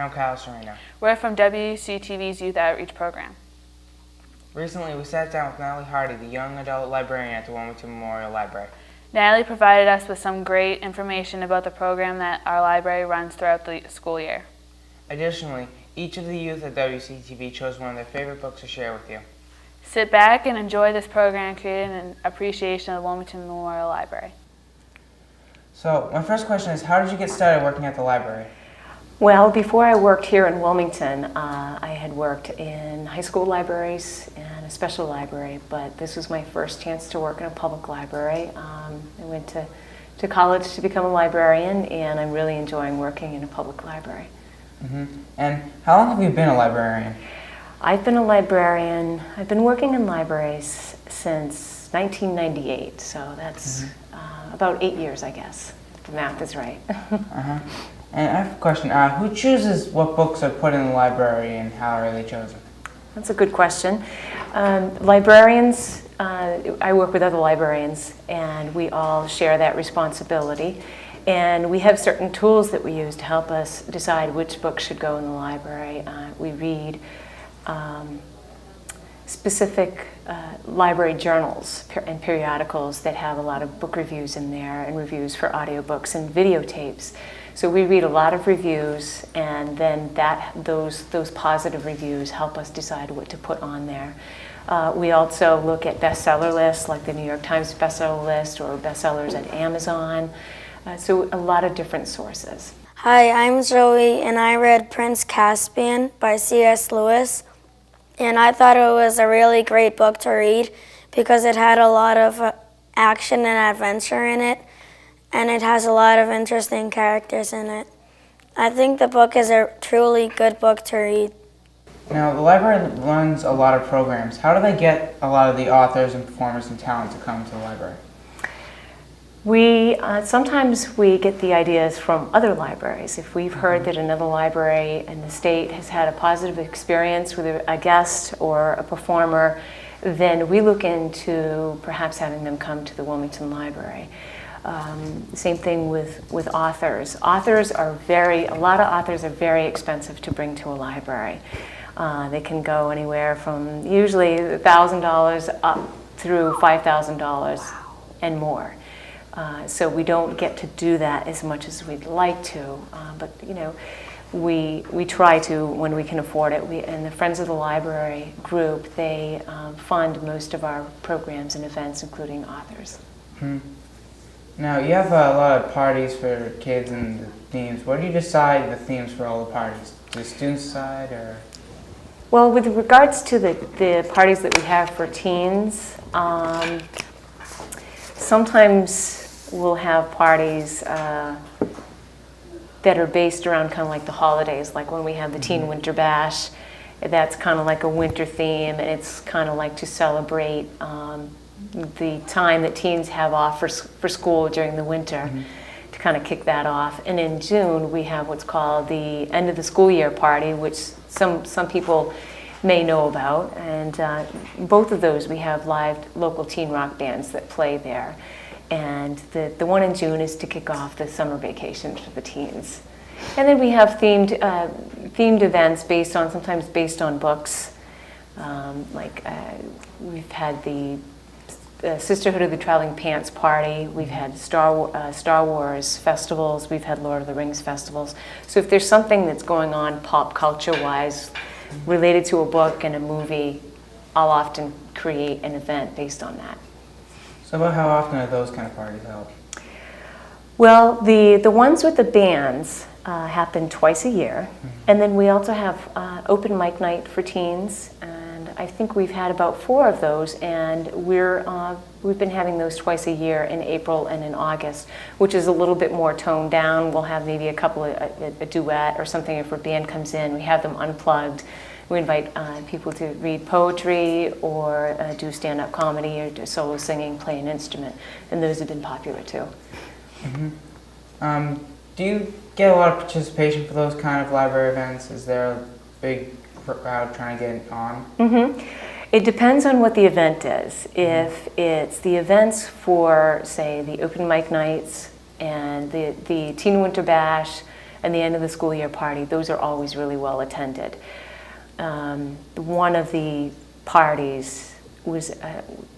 I'm Kaileigh Serino. We're from WCTV's Youth Outreach Program. Recently, we sat down with Natalie Hardy, the young adult librarian at the Wilmington Memorial Library. Natalie provided us with some great information about the program that our library runs throughout the school year. Additionally, each of the youth at WCTV chose one of their favorite books to share with you. Sit back and enjoy this program created in appreciation of the Wilmington Memorial Library. So, my first question is, how did you get started working at the library? Well, before I worked here in Wilmington, I had worked in high school libraries and a special library, but this was my first chance to work in a public library. I went to college to become a librarian, and I'm really enjoying working in a public library. Mm-hmm. And how long have you been a librarian? I've been working in libraries since 1998, so that's about 8 years, I guess, if the math is right. Uh-huh. And I have a question. Who chooses what books are put in the library and how are they chosen? That's a good question. Librarians, I work with other librarians, and we all share that responsibility. And we have certain tools that we use to help us decide which books should go in the library. We read specific library journals and periodicals that have a lot of book reviews in there, and reviews for audiobooks and videotapes. So we read a lot of reviews, and then those positive reviews help us decide what to put on there. We also look at bestseller lists, like the New York Times bestseller list or bestsellers at Amazon. So a lot of different sources. Hi, I'm Zoe, and I read Prince Caspian by C.S. Lewis. And I thought it was a really great book to read because it had a lot of action and adventure in it, and it has a lot of interesting characters in it. I think the book is a truly good book to read. Now, the library runs a lot of programs. How do they get a lot of the authors and performers and talent to come to the library? Sometimes we get the ideas from other libraries. If we've heard that another library in the state has had a positive experience with a guest or a performer, then we look into perhaps having them come to the Wilmington Library. Same thing with authors. A lot of authors are very expensive to bring to a library. They can go anywhere from usually $1,000 up through $5,000 and more. So we don't get to do that as much as we'd like to, but we try to when we can afford it. And the Friends of the Library group, they fund most of our programs and events, including authors. Hmm. Now, you have a lot of parties for kids and the themes. Where do you decide the themes for all the parties? Do the students decide, or? Well, with regards to the parties that we have for teens, sometimes we'll have parties that are based around kind of like the holidays, like when we have the Teen Winter Bash. That's kind of like a winter theme, and it's kind of like to celebrate the time that teens have off for school during the winter, to kind of kick that off. And in June, we have what's called the end of the school year party, which some people may know about. And both of those, we have live local teen rock bands that play there. And the one in June is to kick off the summer vacation for the teens. And then we have themed events sometimes based on books. We've had the Sisterhood of the Traveling Pants party. We've had Star Wars festivals. We've had Lord of the Rings festivals. So if there's something that's going on pop culture-wise related to a book and a movie, I'll often create an event based on that. So about how often are those kind of parties held? Well, the ones with the bands happen twice a year. And then we also have open mic night for teens. And I think we've had about 4 of those. And we've been having those twice a year in April and in August, which is a little bit more toned down. We'll have maybe a duet or something if a band comes in. We have them unplugged. We invite people to read poetry or do stand-up comedy or do solo singing, play an instrument, and those have been popular too. Do you get a lot of participation for those kind of library events? Is there a big crowd trying to get on? It depends on what the event is. If it's the events for, say, the open mic nights and the Teen Winter Bash, and the end of the school year party. Those are always really well attended. One of the parties was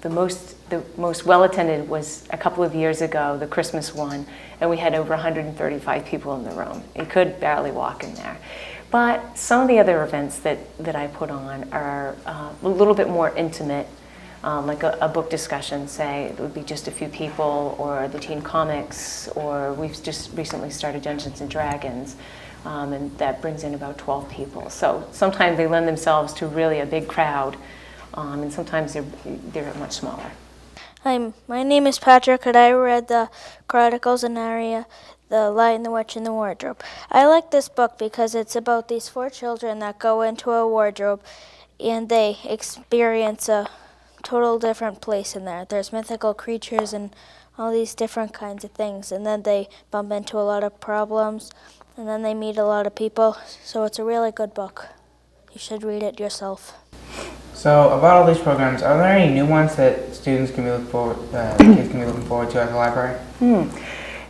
the most well attended was a couple of years ago, the Christmas one, and we had over 135 people in the room. You could barely walk in there. But some of the other events that I put on are a little bit more intimate, like a book discussion, say, it would be just a few people, or the teen comics, or we've just recently started Dungeons and Dragons, and that brings in about 12 people. So sometimes they lend themselves to really a big crowd, and sometimes they're much smaller. Hi, my name is Patrick, and I read the Chronicles of Narnia, The Lion, the Witch, and the Wardrobe. I like this book because it's about these 4 children that go into a wardrobe, and they experience a total different place in there. There's mythical creatures and all these different kinds of things, and then they bump into a lot of problems, and then they meet a lot of people, so it's a really good book. You should read it yourself. So about all these programs, are there any new ones that students can be looking forward, kids can be looking forward to at the library?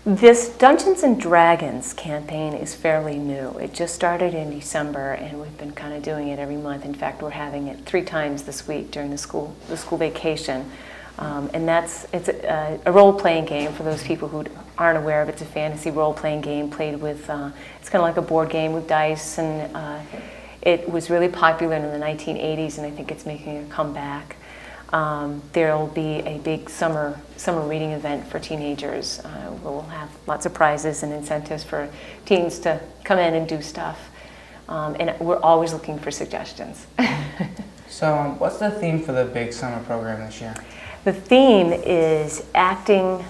This Dungeons and Dragons campaign is fairly new. It just started in December, and we've been kind of doing it every month. In fact, we're having it 3 times this week during the school vacation. And it's a role-playing game for those people who aren't aware of it. It's a fantasy role-playing game played with, it's kind of like a board game with dice, and it was really popular in the 1980s, and I think it's making a comeback. There'll be a big summer reading event for teenagers. We'll have lots of prizes and incentives for teens to come in and do stuff. And we're always looking for suggestions. So what's the theme for the big summer program this year? The theme is acting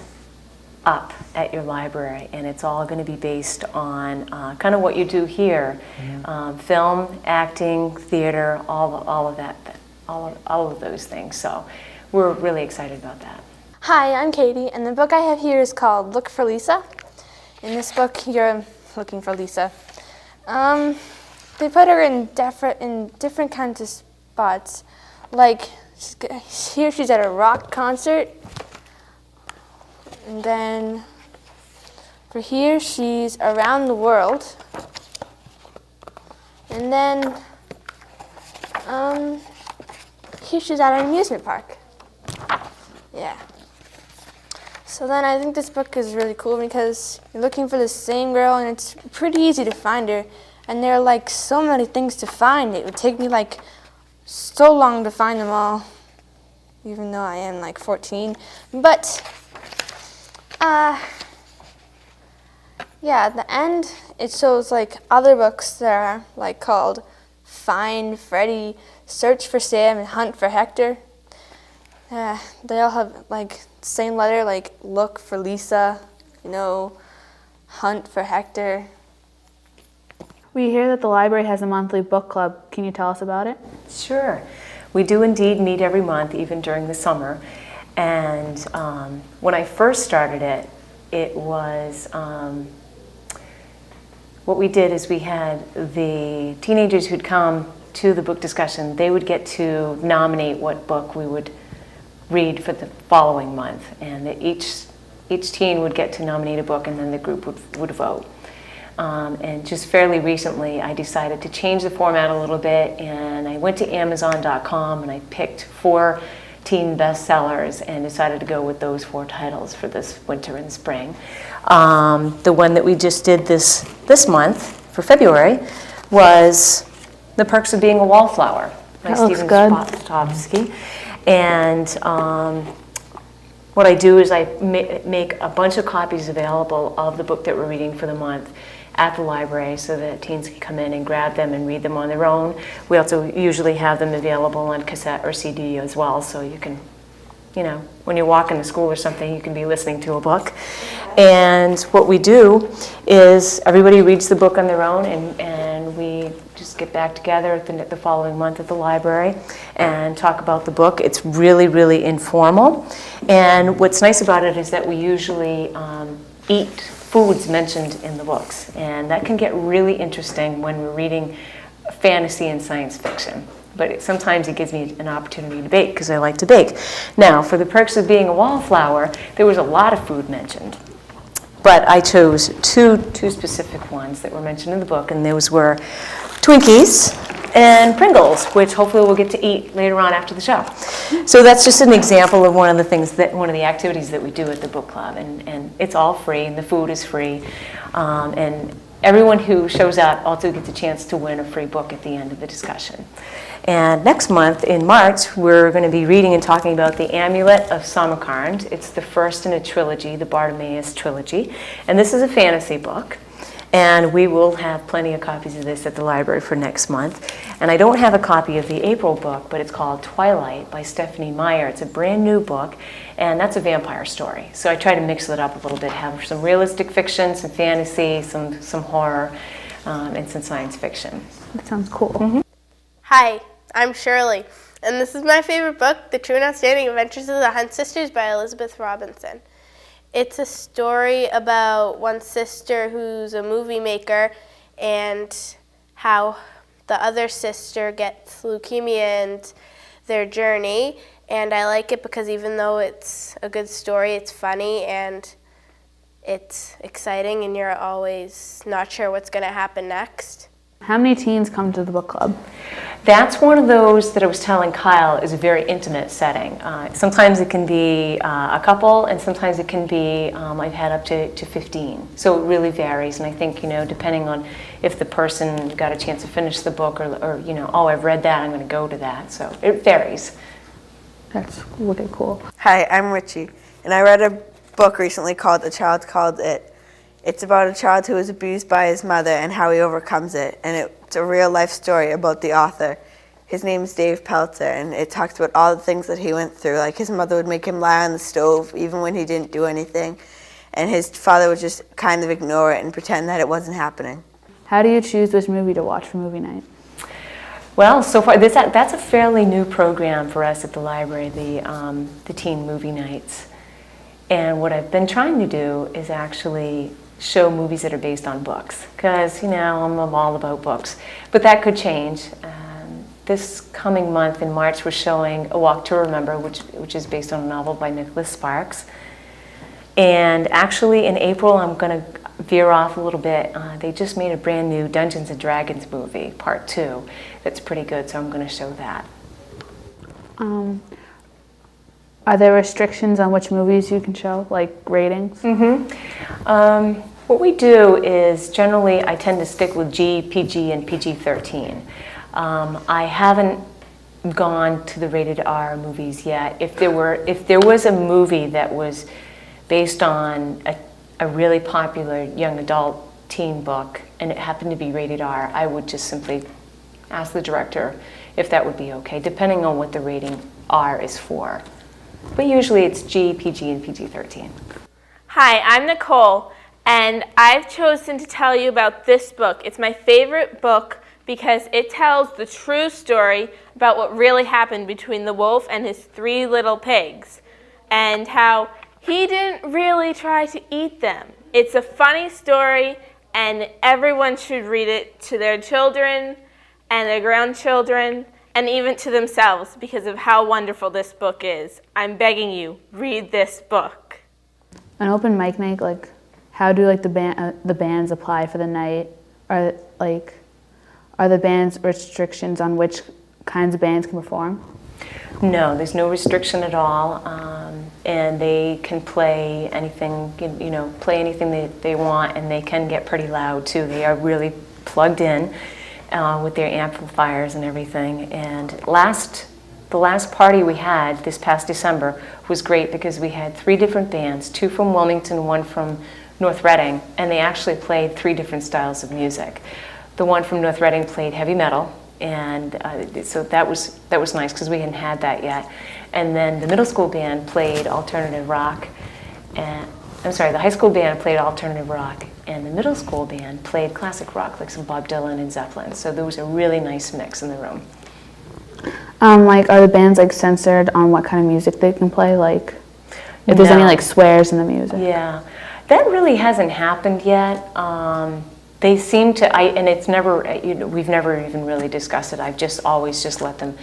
up at your library, and it's all going to be based on kind of what you do here. Film, acting, theater, all of that. All of those things. So we're really excited about that. Hi, I'm Katie, and the book I have here is called Look for Lisa. In this book, you're looking for Lisa. They put her in different kinds of spots. Like, here she's at a rock concert, and then for here she's around the world, and then here she's at an amusement park. Yeah. So then I think this book is really cool because you're looking for the same girl, and it's pretty easy to find her. And there are like so many things to find. It would take me like so long to find them all, even though I am like 14. But yeah, at the end it shows like other books that are like called Find Freddy, Search for Sam, and Hunt for Hector. They all have like the same letter, like look for Lisa, hunt for Hector. We hear that the library has a monthly book club. Can you tell us about it? Sure. We do indeed meet every month, even during the summer. And when I first started it, it was, what we did is we had the teenagers who'd come to the book discussion, they would get to nominate what book we would read for the following month. And each teen would get to nominate a book, and then the group would vote. And just fairly recently, I decided to change the format a little bit, and I went to Amazon.com and I picked 4 teen bestsellers and decided to go with those 4 titles for this winter and spring. The one that we just did this month for February was The Perks of Being a Wallflower by Stephen Spotovsky. And what I do is I make a bunch of copies available of the book that we're reading for the month at the library so that teens can come in and grab them and read them on their own. We also usually have them available on cassette or CD as well, so you can, when you're walking to school or something, you can be listening to a book. And what we do is everybody reads the book on their own, and we just get back together the following month at the library and talk about the book. It's really, really informal. And what's nice about it is that we usually eat foods mentioned in the books, and that can get really interesting when we're reading fantasy and science fiction. But sometimes it gives me an opportunity to bake because I like to bake. Now, for The Perks of Being a Wallflower, there was a lot of food mentioned. But I chose two specific ones that were mentioned in the book, and those were Twinkies and Pringles, which hopefully we'll get to eat later on after the show. So that's just an example of one of the activities that we do at the book club, and it's all free, and the food is free, and everyone who shows up also gets a chance to win a free book at the end of the discussion. And next month, in March, we're going to be reading and talking about The Amulet of Samarkand. It's the first in a trilogy, the Bartimaeus trilogy. And this is a fantasy book. And we will have plenty of copies of this at the library for next month. And I don't have a copy of the April book, but it's called Twilight by Stephanie Meyer. It's a brand new book, and that's a vampire story. So I try to mix it up a little bit, have some realistic fiction, some fantasy, some horror, and some science fiction. That sounds cool. Mm-hmm. Hi, I'm Shirley, and this is my favorite book, The True and Outstanding Adventures of the Hunt Sisters by Elizabeth Robinson. It's a story about one sister who's a movie maker and how the other sister gets leukemia and their journey. And I like it because even though it's a good story, it's funny and it's exciting and you're always not sure what's going to happen next. How many teens come to the book club? That's one of those that I was telling Kyle is a very intimate setting. Sometimes it can be a couple, and sometimes it can be, I've had up to 15. So it really varies, and I think, depending on if the person got a chance to finish the book or oh, I've read that, I'm going to go to that. So it varies. That's wicked cool. Hi, I'm Richie, and I read a book recently called A Child Called It. It's about a child who was abused by his mother and how he overcomes it, and it's a real-life story about the author. His name is Dave Peltzer, and it talks about all the things that he went through. Like his mother would make him lie on the stove even when he didn't do anything, and his father would just kind of ignore it and pretend that it wasn't happening. How do you choose which movie to watch for movie night? Well, so far that's a fairly new program for us at the library, the teen movie nights. And what I've been trying to do is actually show movies that are based on books, because I'm all about books. But that could change. This coming month in March, we're showing A Walk to Remember, which is based on a novel by Nicholas Sparks. And actually in April, I'm going to veer off a little bit. They just made a brand new Dungeons and Dragons movie, Part 2, that's pretty good, so I'm going to show that. Are there restrictions on which movies you can show, like ratings? Mm-hmm. What we do is generally I tend to stick with G, PG, and PG-13. I haven't gone to the rated R movies yet. If there was a movie that was based on a really popular young adult teen book and it happened to be rated R, I would just simply ask the director if that would be okay, depending on what the rating R is for. But usually it's G, PG, and PG-13. Hi, I'm Nicole, and I've chosen to tell you about this book. It's my favorite book because it tells the true story about what really happened between the wolf and his 3 little pigs, and how he didn't really try to eat them. It's a funny story, and everyone should read it to their children and their grandchildren, and even to themselves because of how wonderful this book is. I'm begging you, read this book. An open mic night, like, how do the bands apply for the night? Are the bands restrictions on which kinds of bands can perform? No, there's no restriction at all, and they can play anything, play anything they want, and they can get pretty loud too. They are really plugged in with their amplifiers and everything. And the last party we had this past December was great because we had 3 different bands, 2 from Wilmington, 1 from North Reading, and they actually played 3 different styles of music. The one from North Reading played heavy metal, and so that was nice because we hadn't had that yet. And then the middle school band played alternative rock, and the high school band played alternative rock, and the middle school band played classic rock, like some Bob Dylan and Zeppelin. So there was a really nice mix in the room. Are the bands censored on what kind of music they can play? Like, if there's any swears in the music? Yeah, that really hasn't happened yet. They seem to, and it's never, we've never even really discussed it. I've just always just let them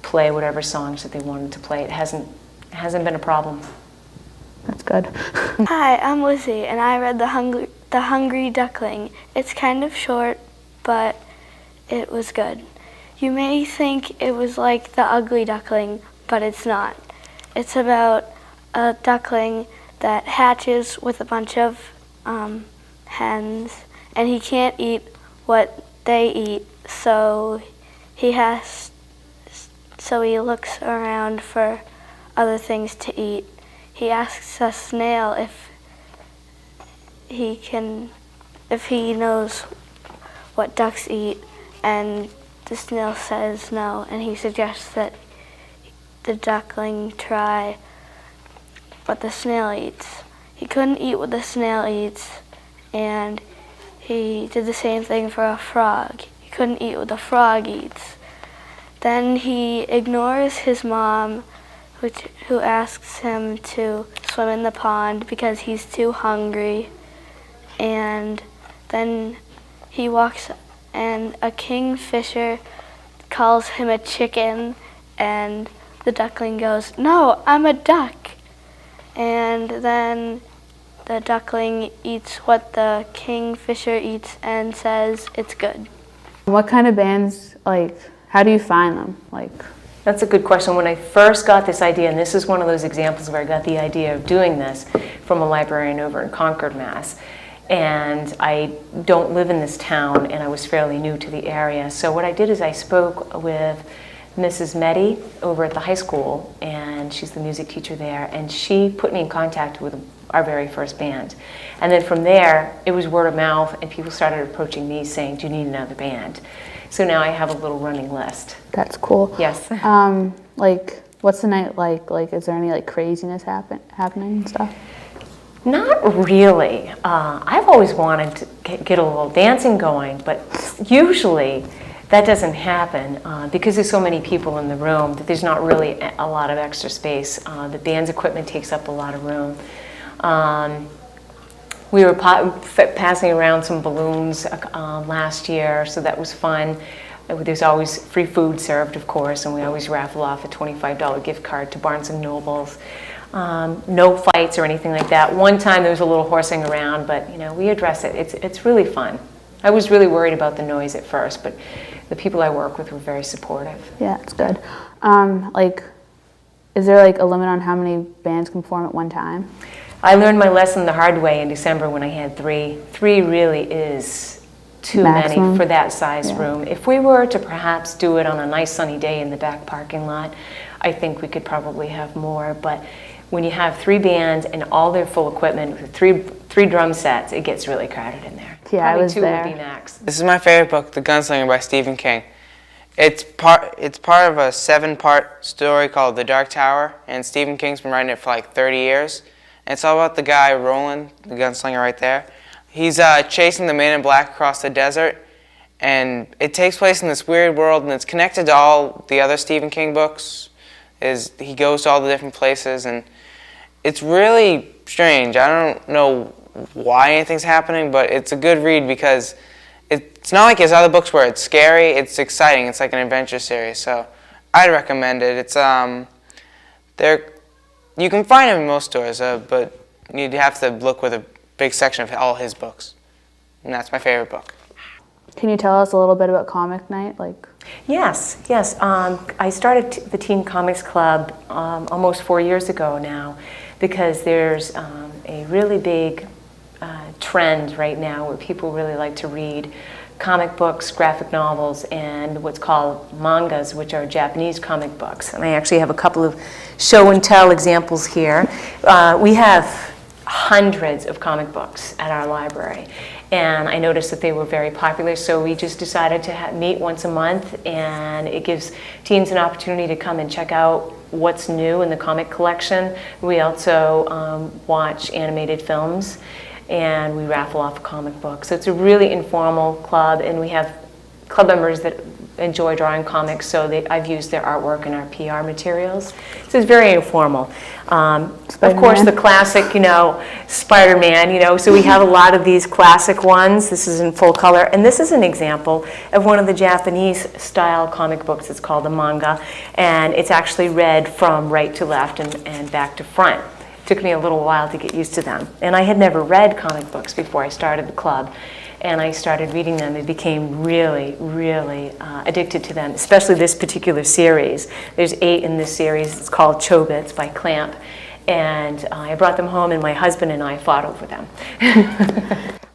play whatever songs that they wanted to play. It hasn't been a problem. That's good. Hi, I'm Lizzie, and I read The Hungry Duckling. It's kind of short, but it was good. You may think it was like The Ugly Duckling, but it's not. It's about a duckling that hatches with a bunch of hens, and he can't eat what they eat, so he looks around for other things to eat. He asks a snail if he knows what ducks eat, and the snail says no, and he suggests that the duckling try what the snail eats. He couldn't eat what the snail eats, and he did the same thing for a frog. He couldn't eat what the frog eats. Then he ignores his mom, who asks him to swim in the pond because he's too hungry. And then he walks, and a kingfisher calls him a chicken, and the duckling goes, "No, I'm a duck." And then the duckling eats what the kingfisher eats and says it's good. What kind of bands, like, how do you find them? Like, That's a good question. When I first got this idea, and this is one of those examples where I got the idea of doing this from a librarian over in Concord, Mass. And I don't live in this town, and I was fairly new to the area. So what I did is I spoke with Mrs. Meddy over at the high school, and she's the music teacher there, and she put me in contact with our very first band. And then from there, it was word of mouth, and people started approaching me saying, "Do you need another band?" So now I have a little running list. that's cool. Yes. Like, what's the night like? Like, is there any like craziness happening and stuff? Not really. I've always wanted to get a little dancing going, but usually that doesn't happen because there's so many people in the room that there's not really a lot of extra space. The band's equipment takes up a lot of room. We were passing around some balloons last year, so that was fun. There's always free food served, of course, and we always raffle off a $25 gift card to Barnes & Noble's. No fights or anything like that. One time there was a little horsing around, but we address it. It's really fun. I was really worried about the noise at first, but the people I work with were very supportive. Yeah, it's good. Like, is there like a limit on how many bands can perform at one time? I learned my lesson the hard way in December when I had 3. 3 really is too Maximum. many for that size room. If we were to perhaps do it on a nice sunny day in the back parking lot, I think we could probably have more. But when you have 3 bands and all their full equipment, with three drum sets, it gets really crowded in there. Yeah, Probably I was 2 there. would be max. This is my favorite book, The Gunslinger by Stephen King. It's part of a 7-part story called The Dark Tower, and Stephen King's been writing it for like 30 years. And it's all about the guy Roland, the gunslinger right there. He's chasing the man in black across the desert, and it takes place in this weird world, and it's connected to all the other Stephen King books. He goes to all the different places, and it's really strange. I don't know why anything's happening, but it's a good read because it's not like his other books where it's scary. It's exciting. It's like an adventure series, so I'd recommend it. It's you can find them in most stores, but you'd have to look with a big section of all his books, and that's my favorite book. Can you tell us a little bit about Comic Night? Like, Yes. I started the Teen Comics Club almost 4 years ago now because there's a really big trend right now where people really like to read comic books, graphic novels, and what's called mangas, which are Japanese comic books. And I actually have a couple of show and tell examples here. We have hundreds of comic books at our library, and I noticed that they were very popular, so we just decided to meet once a month, and it gives teens an opportunity to come and check out what's new in the comic collection. We also watch animated films, and we raffle off a comic book. So it's a really informal club, and we have club members that enjoy drawing comics, so I've used their artwork in our PR materials. So it's very informal. Of course, the classic, Spider-Man, so we have a lot of these classic ones. This is in full color, and this is an example of one of the Japanese style comic books. It's called a manga, and it's actually read from right to left and back to front. took me a little while to get used to them. And I had never read comic books before I started the club. And I started reading them and became really, really addicted to them, especially this particular series. There's 8 in this series. It's called Chobits by Clamp. And I brought them home, and my husband and I fought over them.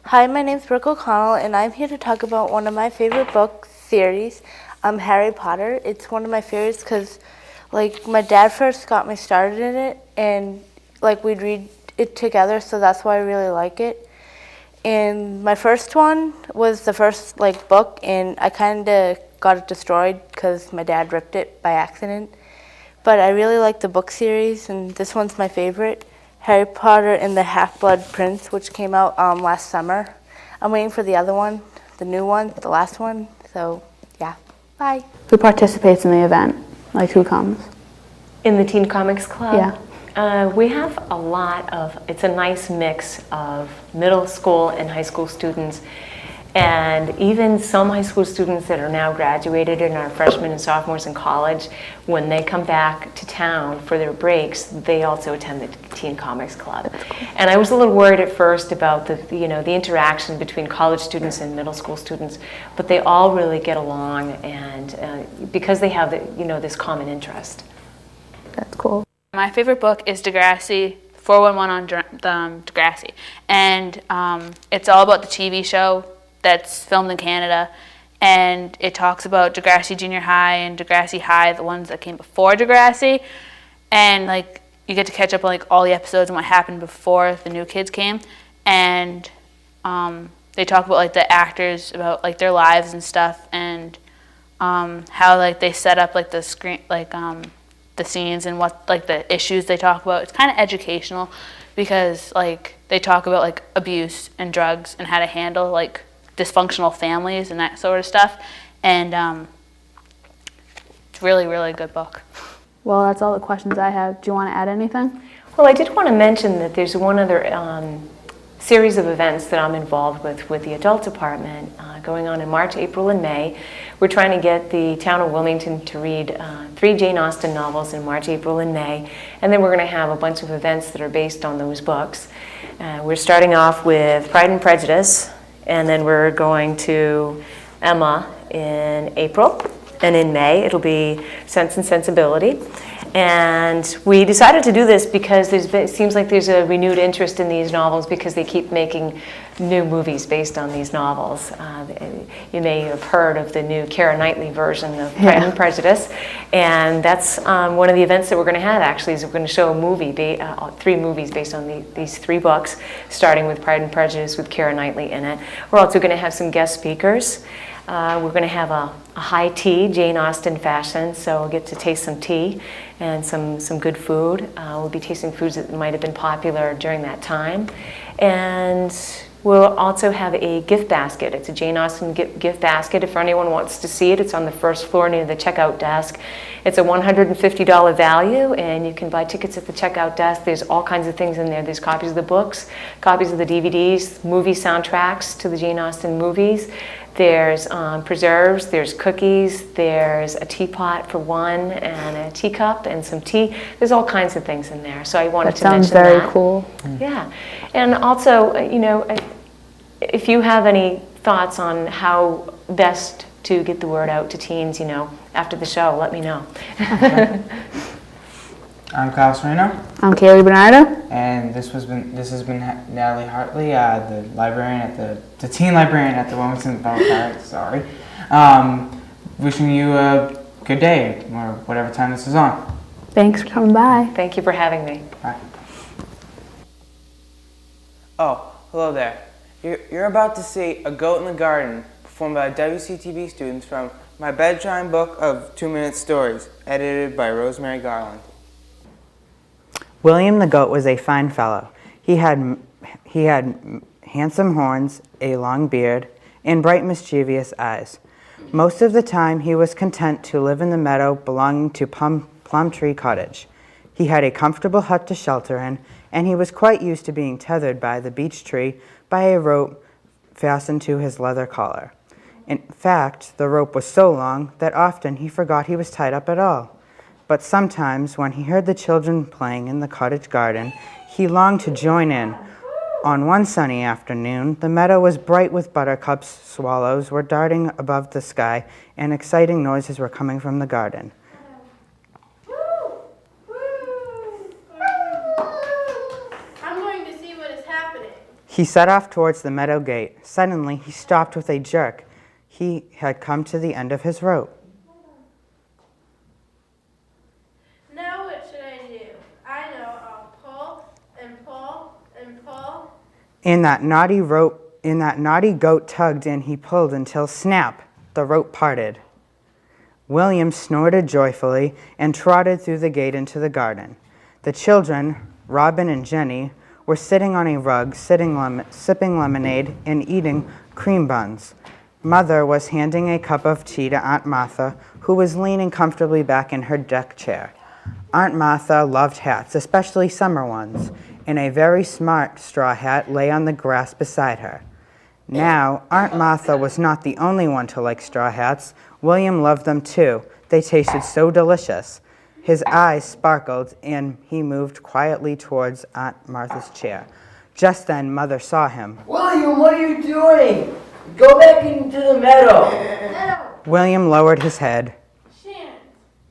Hi, my name's Brooke O'Connell, and I'm here to talk about one of my favorite book series, Harry Potter. It's one of my favorites because, like, my dad first got me started in it, and, like, we'd read it together, so that's why I really like it. And my first one was the first, like, book, and I kind of got it destroyed because my dad ripped it by accident. But I really like the book series, and this one's my favorite, Harry Potter and the Half-Blood Prince, which came out last summer. I'm waiting for the other one, the new one, the last one. So, yeah, bye. Who participates in the event? Like, who comes? In the Teen Comics Club? Yeah. We have a lot of, it's a nice mix of middle school and high school students, and even some high school students that are now graduated and are freshmen and sophomores in college, when they come back to town for their breaks, they also attend the Teen Comics Club. And I was a little worried at first about the interaction between college students and middle school students, but they all really get along, and because they have this common interest. That's cool. My favorite book is Degrassi, 411 on Degrassi, and it's all about the TV show that's filmed in Canada, and it talks about Degrassi Junior High and Degrassi High, the ones that came before Degrassi, and like you get to catch up on like all the episodes and what happened before the new kids came, and they talk about like the actors, about like their lives and stuff, and how like they set up like the screen, like the scenes and what like the issues they talk about. It's kind of educational because like they talk about like abuse and drugs and how to handle like dysfunctional families and that sort of stuff, and it's really, really good book. Well, that's all the questions I have. Do you want to add anything? Well, I did want to mention that there's one other series of events that I'm involved with the adult department going on in March, April, and May. We're trying to get the town of Wilmington to read 3 Jane Austen novels in March, April, and May, and then we're going to have a bunch of events that are based on those books. We're starting off with Pride and Prejudice, and then we're going to Emma in April, and in May it'll be Sense and Sensibility. And we decided to do this because it seems like there's a renewed interest in these novels because they keep making new movies based on these novels. You may have heard of the new Keira Knightley version of Pride and Prejudice, and that's one of the events that we're going to have actually, is we're going to show a movie, 3 movies based on these 3 books, starting with Pride and Prejudice with Keira Knightley in it. We're also going to have some guest speakers. We're going to have a high tea, Jane Austen fashion, so we'll get to taste some tea and some good food. We'll be tasting foods that might have been popular during that time. And we'll also have a gift basket. It's a Jane Austen gift basket. If anyone wants to see it, it's on the first floor near the checkout desk. It's a $150 value, and you can buy tickets at the checkout desk. There's all kinds of things in there. There's copies of the books, copies of the DVDs, movie soundtracks to the Jane Austen movies. There's preserves, there's cookies, there's a teapot for one, and a teacup, and some tea. There's all kinds of things in there. So I wanted to mention that. That sounds very cool. Yeah. And also, if you have any thoughts on how best to get the word out to teens, after the show, let me know. I'm Kyle Serino. I'm Kaileigh Bernardo. And this has been Natalie Hartley, the librarian at the teen librarian at the Wilmington Public Library. Sorry. Wishing you a good day, or whatever time this is on. Thanks for coming by. Thank you for having me. Bye. Oh, hello there. You're about to see A Goat in the Garden, performed by WCTV students from My Bedtime Book of 2-Minute Stories, edited by Rosemary Garland. William the Goat was a fine fellow. He had handsome horns, a long beard, and bright mischievous eyes. Most of the time he was content to live in the meadow belonging to Plum Tree Cottage. He had a comfortable hut to shelter in, and he was quite used to being tethered by the beech tree by a rope fastened to his leather collar. In fact, the rope was so long that often he forgot he was tied up at all. But sometimes, when he heard the children playing in the cottage garden, he longed to join in. On one sunny afternoon, the meadow was bright with buttercups, swallows were darting above the sky, and exciting noises were coming from the garden. I'm going to see what is happening. He set off towards the meadow gate. Suddenly, he stopped with a jerk. He had come to the end of his rope. Now what should I do? I know, I'll pull and pull and pull. In that naughty goat tugged and he pulled until snap, the rope parted. William snorted joyfully and trotted through the gate into the garden. The children, Robin and Jenny, were sitting on a rug, sipping lemonade and eating cream buns. Mother was handing a cup of tea to Aunt Martha, who was leaning comfortably back in her deck chair. Aunt Martha loved hats, especially summer ones, and a very smart straw hat lay on the grass beside her. Now, Aunt Martha was not the only one to like straw hats. William loved them too. They tasted so delicious. His eyes sparkled, and he moved quietly towards Aunt Martha's chair. Just then, Mother saw him. William, what are you doing? Go back into the meadow. William lowered his head.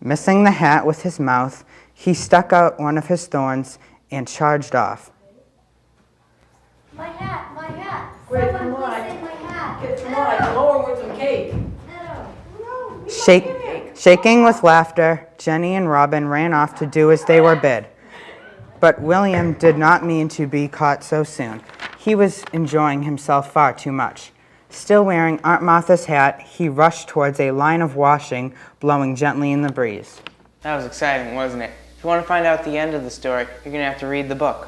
Missing the hat with his mouth, he stuck out one of his thorns and charged off. My hat, my hat. Quick, Someone come on. please take my hat. Come on, come over with some cake. Shaking with laughter, Jenny and Robin ran off to do as they were bid. But William did not mean to be caught so soon. He was enjoying himself far too much. Still wearing Aunt Martha's hat, he rushed towards a line of washing, blowing gently in the breeze. That was exciting, wasn't it? If you want to find out the end of the story, you're going to have to read the book.